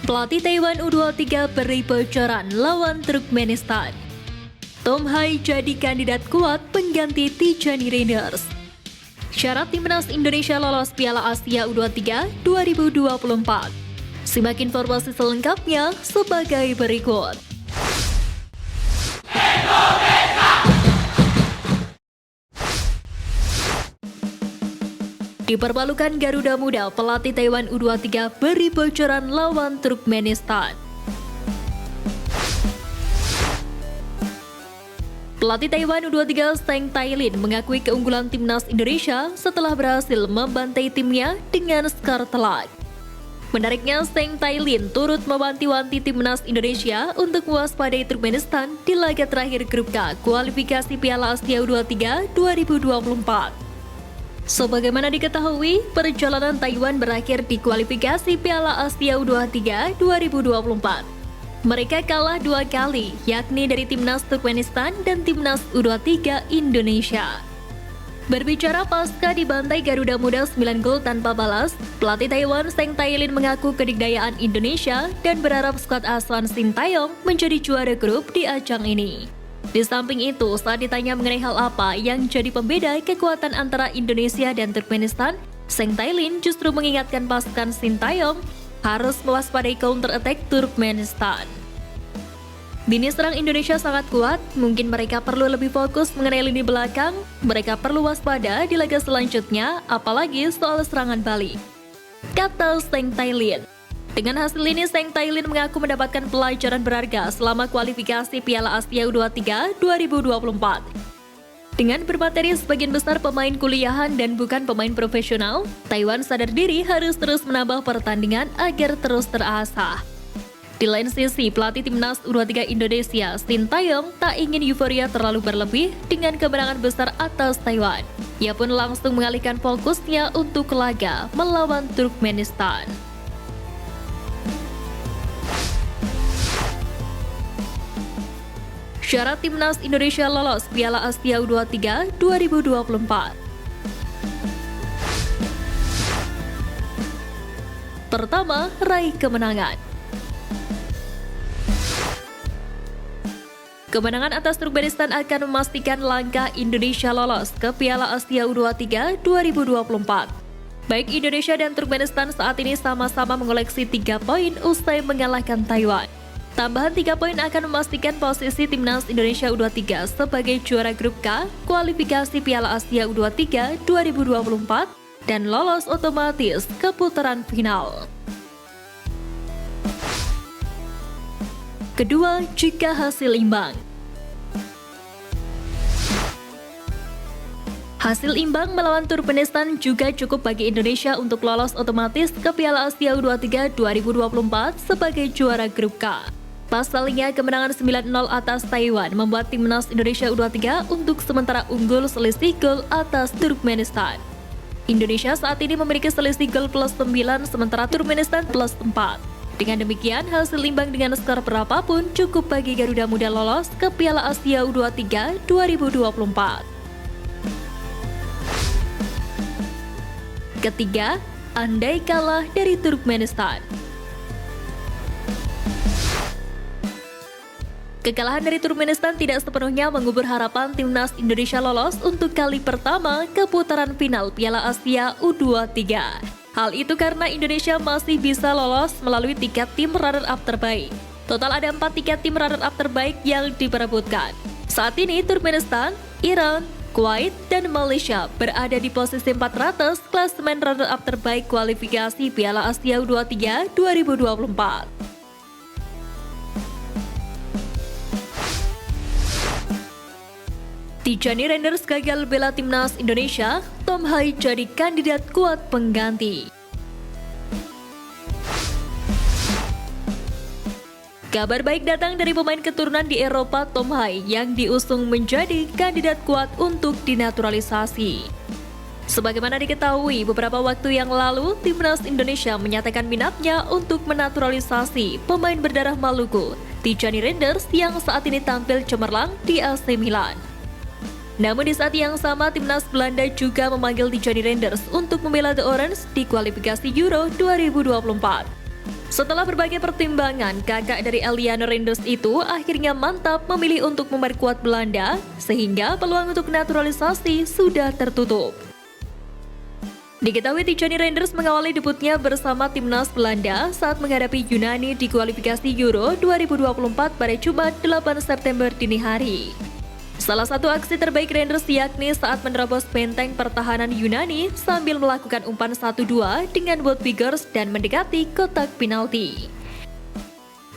Pelatih Taiwan U23 beri bocoran lawan Turkmenistan. Tom Hai jadi kandidat kuat pengganti Tijani Reinders. Syarat timnas Indonesia lolos Piala Asia U23 2024. Simak informasi selengkapnya sebagai berikut. Dipermalukan Garuda Muda, pelatih Taiwan U23 beri bocoran lawan Turkmenistan. Pelatih Taiwan U23 Zheng Tailin mengakui keunggulan timnas Indonesia setelah berhasil membantai timnya dengan skor telak. Menariknya, Zheng Tailin turut mewanti-wanti timnas Indonesia untuk mewaspadai Turkmenistan di laga terakhir grup K kualifikasi Piala Asia U23 2024. Sebagaimana diketahui, perjalanan Taiwan berakhir di kualifikasi Piala Asia U23 2024. Mereka kalah 2 kali, yakni dari timnas Turkmenistan dan timnas U23 Indonesia. Berbicara pasca dibantai Garuda Muda 9 gol tanpa balas, pelatih Taiwan Zheng Tailin mengaku kedikdayaan Indonesia dan berharap skuad asuhan Sintayong menjadi juara grup di ajang ini. Di samping itu, saat ditanya mengenai hal apa yang jadi pembeda kekuatan antara Indonesia dan Turkmenistan, Zheng Tailin justru mengingatkan pasukan Sintayong harus mewaspadai counter-attack Turkmenistan. Lini serang Indonesia sangat kuat, mungkin mereka perlu lebih fokus mengenai lini belakang, mereka perlu waspada di laga selanjutnya, apalagi soal serangan balik, kata Zheng Tailin. Dengan hasil ini, Zheng Tailin mengaku mendapatkan pelajaran berharga selama kualifikasi Piala Asia U23 2024. Dengan bermateri sebagian besar pemain kuliahan dan bukan pemain profesional, Taiwan sadar diri harus terus menambah pertandingan agar terus terasah. Di lain sisi, pelatih timnas U23 Indonesia, Sintayong, tak ingin euforia terlalu berlebih dengan kemenangan besar atas Taiwan. Ia pun langsung mengalihkan fokusnya untuk laga melawan Turkmenistan. Syarat timnas Indonesia lolos Piala Asia U23 2024. Pertama, raih kemenangan. Kemenangan atas Turkmenistan akan memastikan langkah Indonesia lolos ke Piala Asia U23 2024. Baik Indonesia dan Turkmenistan saat ini sama-sama mengoleksi 3 poin usai mengalahkan Taiwan. Tambahan 3 poin akan memastikan posisi timnas Indonesia U23 sebagai juara grup K kualifikasi Piala Asia U23 2024 dan lolos otomatis ke putaran final. Kedua, jika hasil imbang. Hasil imbang melawan Turkmenistan juga cukup bagi Indonesia untuk lolos otomatis ke Piala Asia U23 2024 sebagai juara grup K. Pasalnya, kemenangan 9-0 atas Taiwan membuat timnas Indonesia U23 untuk sementara unggul selisih gol atas Turkmenistan. Indonesia saat ini memiliki selisih gol plus 9, sementara Turkmenistan plus 4. Dengan demikian, hasil imbang dengan skor berapapun cukup bagi Garuda Muda lolos ke Piala Asia U23 2024. Ketiga, andai kalah dari Turkmenistan. Kekalahan dari Turkmenistan tidak sepenuhnya mengubur harapan timnas Indonesia lolos untuk kali pertama ke putaran final Piala Asia U23. Hal itu karena Indonesia masih bisa lolos melalui tiket tim runner-up terbaik. Total ada 4 tiket tim runner-up terbaik yang diperebutkan. Saat ini Turkmenistan, Iran, Kuwait, dan Malaysia berada di posisi 400 klasemen runner-up terbaik kualifikasi Piala Asia U23 2024. Tijani Reinders gagal bela timnas Indonesia, Tom Hai jadi kandidat kuat pengganti. Kabar baik datang dari pemain keturunan di Eropa Tom Hai yang diusung menjadi kandidat kuat untuk dinaturalisasi. Sebagaimana diketahui, beberapa waktu yang lalu, timnas Indonesia menyatakan minatnya untuk menaturalisasi pemain berdarah Maluku, Tijani Reinders yang saat ini tampil cemerlang di AC Milan. Namun di saat yang sama, timnas Belanda juga memanggil Tijani Reinders untuk membela The Orange di kualifikasi Euro 2024. Setelah berbagai pertimbangan, kakak dari Eliano Reinders itu akhirnya mantap memilih untuk memperkuat Belanda, sehingga peluang untuk naturalisasi sudah tertutup. Diketahui Tijani Reinders mengawali debutnya bersama timnas Belanda saat menghadapi Yunani di kualifikasi Euro 2024 pada Jumat 8 September dini hari. Salah satu aksi terbaik Reinders yakni saat menerobos benteng pertahanan Yunani sambil melakukan umpan 1-2 dengan both figures dan mendekati kotak penalti.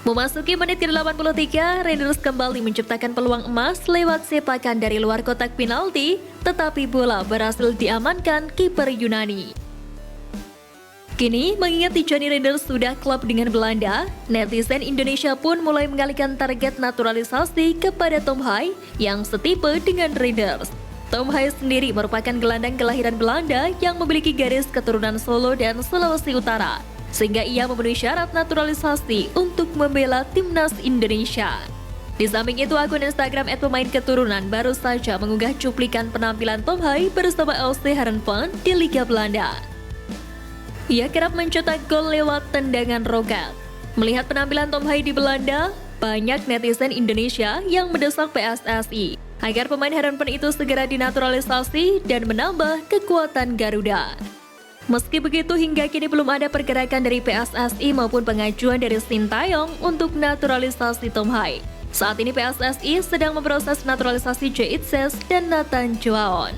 Memasuki menit ke-83, Reinders kembali menciptakan peluang emas lewat sepakan dari luar kotak penalti, tetapi bola berhasil diamankan kiper Yunani. Kini, mengingat Tijani Reinders sudah klub dengan Belanda, netizen Indonesia pun mulai mengalihkan target naturalisasi kepada Tom Hai yang setipe dengan Reinders. Tom Hai sendiri merupakan gelandang kelahiran Belanda yang memiliki garis keturunan Solo dan Sulawesi Utara, sehingga ia memenuhi syarat naturalisasi untuk membela timnas Indonesia. Di samping itu, akun Instagram @pemain keturunan baru saja mengunggah cuplikan penampilan Tom Hai bersama LC Heerenveen di Liga Belanda. Ia kerap mencetak gol lewat tendangan rogat. Melihat penampilan Tom Hai di Belanda, banyak netizen Indonesia yang mendesak PSSI agar pemain Heerenveen itu segera dinaturalisasi dan menambah kekuatan Garuda. Meski begitu, hingga kini belum ada pergerakan dari PSSI maupun pengajuan dari Sintayong untuk naturalisasi Tom Hai. Saat ini PSSI sedang memproses naturalisasi Jay Itzes dan Nathan Joaon.